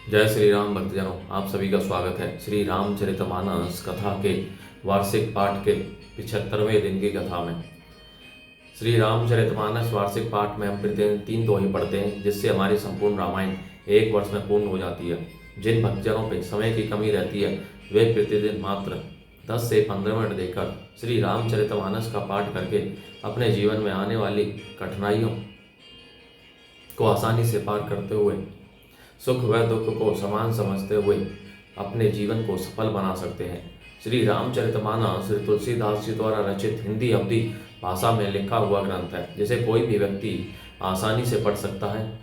जय श्री राम भक्तजनों, आप सभी का स्वागत है श्री रामचरितमानस कथा के वार्षिक पाठ के 75वें दिन की कथा में। श्री रामचरितमानस वार्षिक पाठ में हम प्रतिदिन 3 दोहे पढ़ते हैं, जिससे हमारी संपूर्ण रामायण 1 वर्ष में पूर्ण हो जाती है। जिन भक्तजनों पे समय की कमी रहती है वे प्रतिदिन मात्र 10 से 15 मिनट देकर श्री रामचरितमानस का पाठ करके अपने जीवन में आने वाली कठिनाइयों को आसानी से पार करते हुए सुख व दुख को समान समझते हुए अपने जीवन को सफल बना सकते हैं। श्री रामचरितमानस श्री तुलसीदास जी द्वारा रचित हिंदी अवधी भाषा में लिखा हुआ ग्रंथ है, जिसे कोई भी व्यक्ति आसानी से पढ़ सकता है।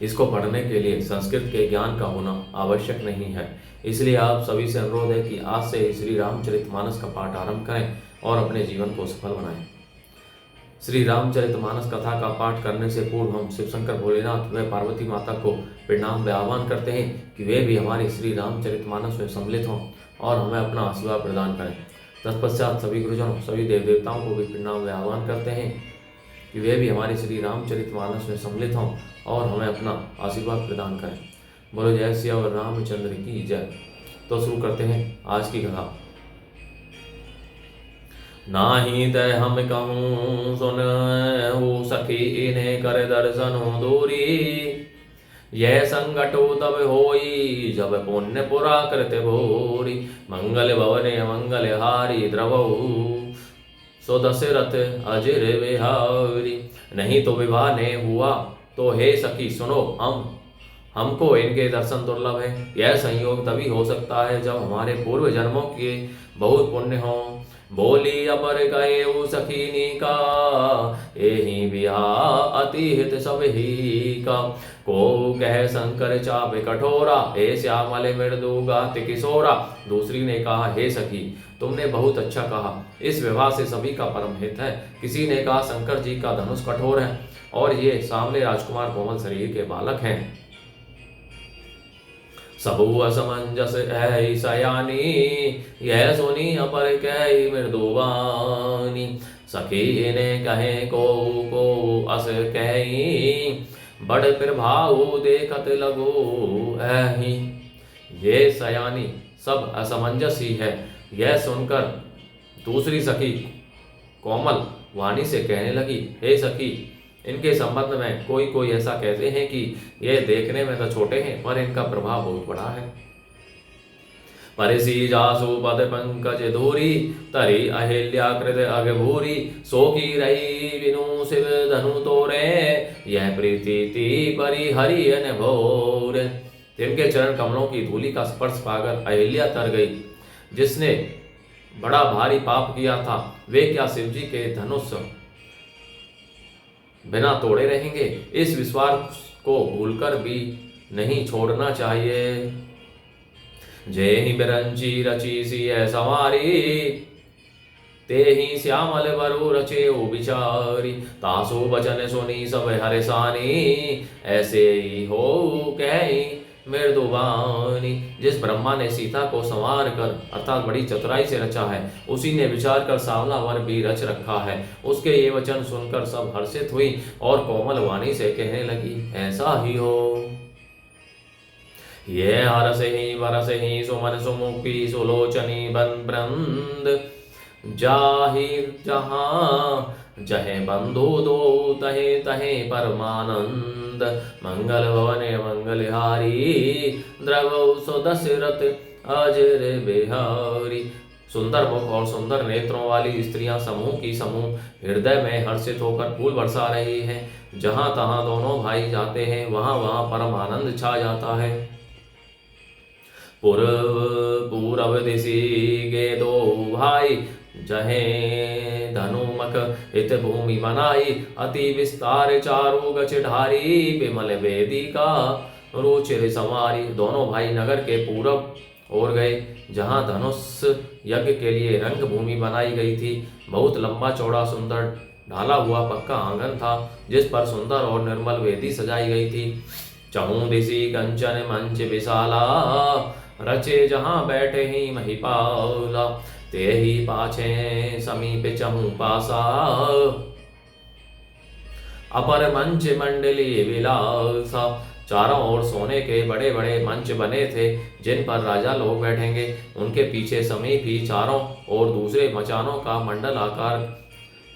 इसको पढ़ने के लिए संस्कृत के ज्ञान का होना आवश्यक नहीं है, इसलिए आप सभी से अनुरोध है कि आज से ही श्री रामचरितमानस का पाठ आरंभ करें और अपने जीवन को सफल बनाएं। श्री रामचरितमानस कथा का पाठ करने से पूर्व हम शिव शंकर भोलेनाथ व पार्वती माता को प्रणाम व आह्वान करते हैं कि वे भी हमारे श्री रामचरितमानस में सम्मिलित हों और हमें अपना आशीर्वाद प्रदान करें। तत्पश्चात सभी गुरुजनों, सभी देव देवताओं को भी प्रणाम व आह्वान करते हैं कि वे भी हमारे श्री रामचरितमानस में सम्मिलित हों और हमें अपना आशीर्वाद प्रदान करें। बोलो जय सिया और रामचंद्र की जय। तो शुरू करते हैं आज की कथा। नाही तय हम कहूँ सुन हो सखी इन्हें कर दर्शन दूरी, यह संकटो तब होई जब पुण्य पुरा कृत भोरी, मंगल भवने मंगल हारी द्रवऊ सो दशरथ अजिर बिहारी। नहीं तो विवाह ने हुआ तो हे सखी सुनो, हमको इनके दर्शन दुर्लभ है। यह संयोग तभी हो सकता है जब हमारे पूर्व जन्मों के बहुत पुण्य हों। बोली अपर गए सखीनी का, एहि बिहार अति हित सब ही का। को कह शंकर चाप कठोरा, हे श्यामल मृदु गात किशोरा। दूसरी ने कहा, हे सखी तुमने बहुत अच्छा कहा, इस विवाह से सभी का परम हित है। किसी ने कहा, शंकर जी का धनुष कठोर है और ये सामने राजकुमार कोमल शरीर के बालक हैं। सबू असमंजस है सयानी, यह सुनी अपर कह मृदुवानी। सखी ने कहे को अस कही, बड़ प्रभाव देखत लगो ऐही। ये सयानी सब असमंजस ही है। यह सुनकर दूसरी सखी कोमल वाणी से कहने लगी, हे सखी इनके संबंध में कोई ऐसा कहते हैं कि ये देखने में तो छोटे हैं पर इनका प्रभाव बहुत बड़ा है। परिसी जासु पद पंकज धूरी, तरी अहिल्याकृत अगभूरी। सो की रही बिनु शिव धनु तोरे, यह प्रीति परि हरि अन भोर। तिनके चरण कमलों की धूलि का स्पर्श पाकर अहिल्या तर गई। जिसने बड़ा भारी पाप किया था वे क्या शिव जी के धनुष बिना तोड़े रहेंगे। इस विश्वास को भूलकर भी नहीं छोड़ना चाहिए। जय ही बिरंची रची सी सवारी, ते ही श्यामल वरु रचे ओ बिचारी। तासु बचन सुनी सब हरेसानी, ऐसे ही हो कही मृदुवानी। जिस ब्रह्मा ने सीता को संवार कर अर्थात बड़ी चतुराई से रचा है, उसी ने विचार कर सांवला वर भी रच रखा है। उसके ये वचन सुनकर सब हर्षित हुई और कोमल वाणी से कहने लगी, ऐसा ही हो। ये हरस ही वरस ही सुमन सुमुखी सुलोचनी बन बृंद, जाहिर जहां जहे बंधु दो तहे तहे परमानंद। मंगल भवने मंगलहारी, द्रवौ सो दशरथ अजर बिहारी। सुंदर मुख और सुंदर नेत्रों वाली स्त्रियां समूह की समूह हृदय में हर्षित होकर फूल बरसा रही हैं। जहां तहां दोनों भाई जाते हैं वहां वहां परम आनंद छा जाता है। पूरब दिशि गे दो भाई, जहे धनुमक हित भूमि बनाई। अति विस्तार चारु गच ढारी, विमल वेदिका रुचिर संवारी। दोनों भाई नगर के पूरब ओर गए, जहां धनुष यज्ञ के लिए रंग भूमि बनाई गई थी। बहुत लंबा चौड़ा सुंदर ढाला हुआ पक्का आंगन था, जिस पर सुंदर और निर्मल वेदी सजाई गई थी। चहु दिशि कंचन मंच विशाला, रचे जहां बैठे ही महिपाला। ते ही पाछे समीप चहु पासा, अपर मंच मंडली विलासा। चारों ओर सोने के बड़े बड़े मंच बने थे जिन पर राजा लोग बैठेंगे। उनके पीछे समीप ही चारों ओर दूसरे मचानों का मंडल आकार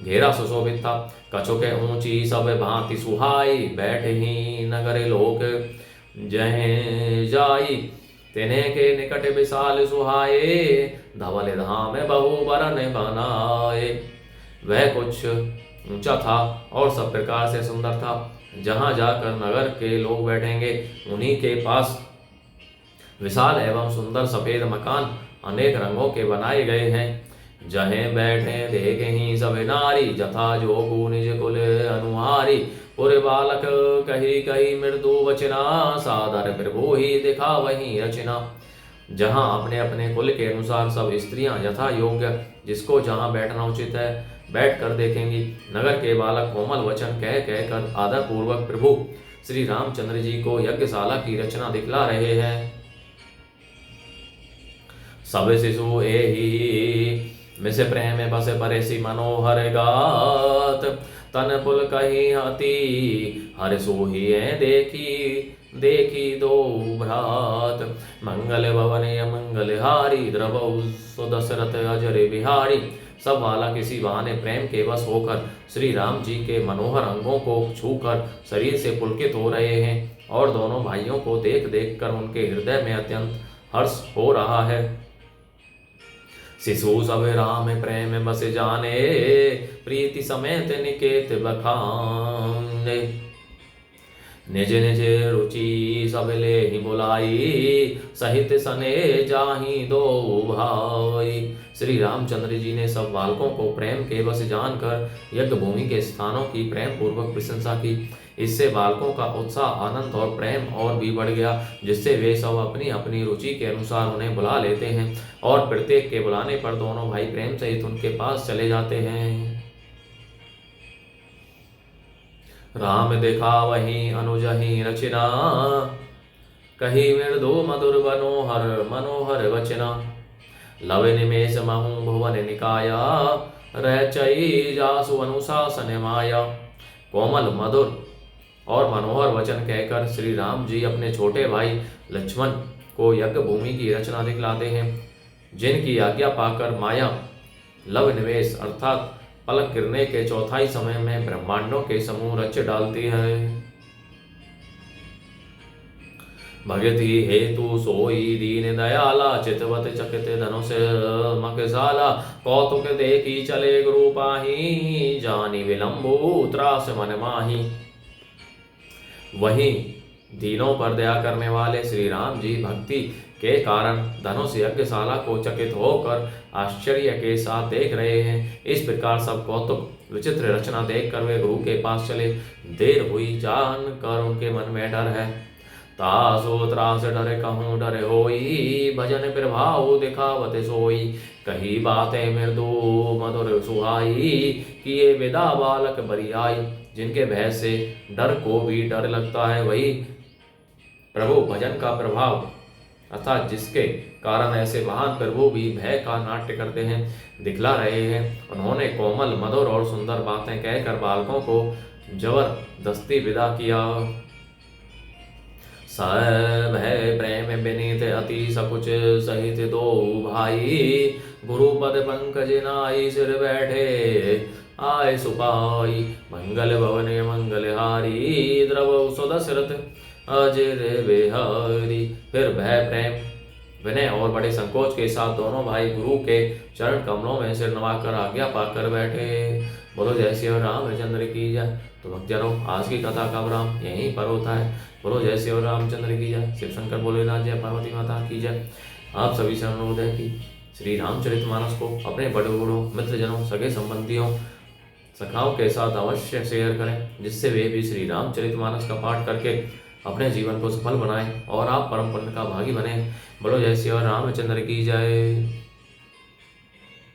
घेरा सुशोभित था। कछुके ऊंची सब भांति सुहाई, बैठ ही नगर लोक जह जाई। तिन्हें के निकट विशाल सुहाए, धवल धाम बहु बरन बनाए। वह कुछ ऊंचा था और सब प्रकार से सुंदर था। जहां जाकर नगर के लोग बैठेंगे उन्हीं के पास विशाल एवं सुंदर सफेद मकान अनेक रंगों के बनाए गए हैं। जहें बैठे देखे ही सब नारी, जथा जोगु निज कुल अनुहारी। पुर बालक कही कही मृदु वचना, सादर प्रभु ही दिखा वही रचना। जहाँ अपने अपने कुल के अनुसार सब स्त्रियां यथा योग्य जिसको जहाँ बैठना उचित है बैठ कर देखेंगी। नगर के बालक कोमल वचन कह कह कर आदर पूर्वक प्रभु श्री रामचंद्र जी को यज्ञशाला की रचना दिखला रहे हैं। सब शिशु एहि मिस प्रेम बस परेसी मनोहर गात। तन पुल कही हति हर सोही देखी देखी दो भ्रात। मंगल भवन मंगल हारी, द्रवौ सुदशरथ अजर बिहारी। सब बालक इसी बहाने प्रेम के वश होकर श्री राम जी के मनोहर अंगों को छूकर शरीर से पुलकित हो रहे हैं और दोनों भाइयों को देख देख कर उनके हृदय में अत्यंत हर्ष हो रहा है। शिशु सब राम प्रेम बस जाने, प्रीति समेत निकेत बखाने। निज निज रुचि सब ले ही बुलाई, सहित सने जाही दो भाई। श्री रामचंद्र जी ने सब बालकों को प्रेम के वश जानकर यज्ञ भूमि के स्थानों की प्रेम पूर्वक प्रशंसा की। इससे बालकों का उत्साह आनंद और प्रेम और भी बढ़ गया, जिससे वे सब अपनी अपनी रुचि के अनुसार उन्हें बुला लेते हैं और प्रत्येक के बुलाने पर दोनों भाई प्रेम सहित उनके पास चले जाते हैं। राम देखा वही अनुजही रचना, कही मृदु मधुर मनोहर मनोहर वचना। लव निमेष महु भुवन निकाया, रचई जासु अनुशासन माया। कोमल मधुर और मनोहर वचन कहकर श्री राम जी अपने छोटे भाई लक्ष्मण को यज्ञ भूमि की रचना दिखलाते हैं, जिनकी आज्ञा पाकर माया लव निवेश अर्थात पलक गिरने के चौथाई समय में ब्रह्मांडों के समूह रच डालती है। भगति हेतु सोई दीन दयाला, चितवत चकित धनुष मखसाला। कौतुक देखी चले गुरु पाही, जानी विलंबु त्रास मन माही। वहीं दीनों पर दया करने वाले श्री राम जी भक्ति के कारण धनुष यज्ञशाला को चकित होकर आश्चर्य के साथ देख रहे हैं। इस प्रकार सब कौतुक विचित्र रचना देखकर वे गुरु के पास चले। देर हुई जान कर उनके मन में डर है। तासो त्रास डरे कहूँ डरे होई, भजन प्रभाव दिखावत सोई। कही बातें मृदु मधुर सुहाई, किए विदा बालक बरियाई। जिनके भय से डर को भी डर लगता है, वही प्रभु भजन का प्रभाव अर्थात जिसके कारण ऐसे महान प्रभु भी भय का नाट्य करते हैं दिखला रहे हैं। उन्होंने कोमल मधुर और सुंदर बातें कहकर बालकों को जबरदस्ती विदा किया। सब है प्रेम विनीत अति सकुच सहित दो भाई, गुरुपद पंकज नाई सिर बैठे आए सुपाई। मंगल भवन मंगल हारी, द्रव सुदशरथ अजर बिहारी। फिर भय प्रेम विनय और बड़े संकोच के साथ दोनों भाई गुरु के चरण कमलों में सिर नवाकर आज्ञा पाकर बैठे। बोलो जय श्री रामचंद्र की जय। तो भक्तजनों, आज की कथा का विराम यहीं पर होता है। बोलो जय श्री रामचंद्र की जय। शिव शंकर भोलेनाथ जय, पार्वती माता की जय। आप सभी से अनुरोध है कि श्री रामचरितमानस को अपने बड़े बूढ़ों मित्रजनों सगे संबंधियों सखाओं के साथ अवश्य शेयर करें, जिससे वे भी श्री रामचरितमानस का पाठ करके अपने जीवन को सफल बनाएं और आप परम पुण्य का भागी बने। बोलो जय श्री रामचंद्र की जय।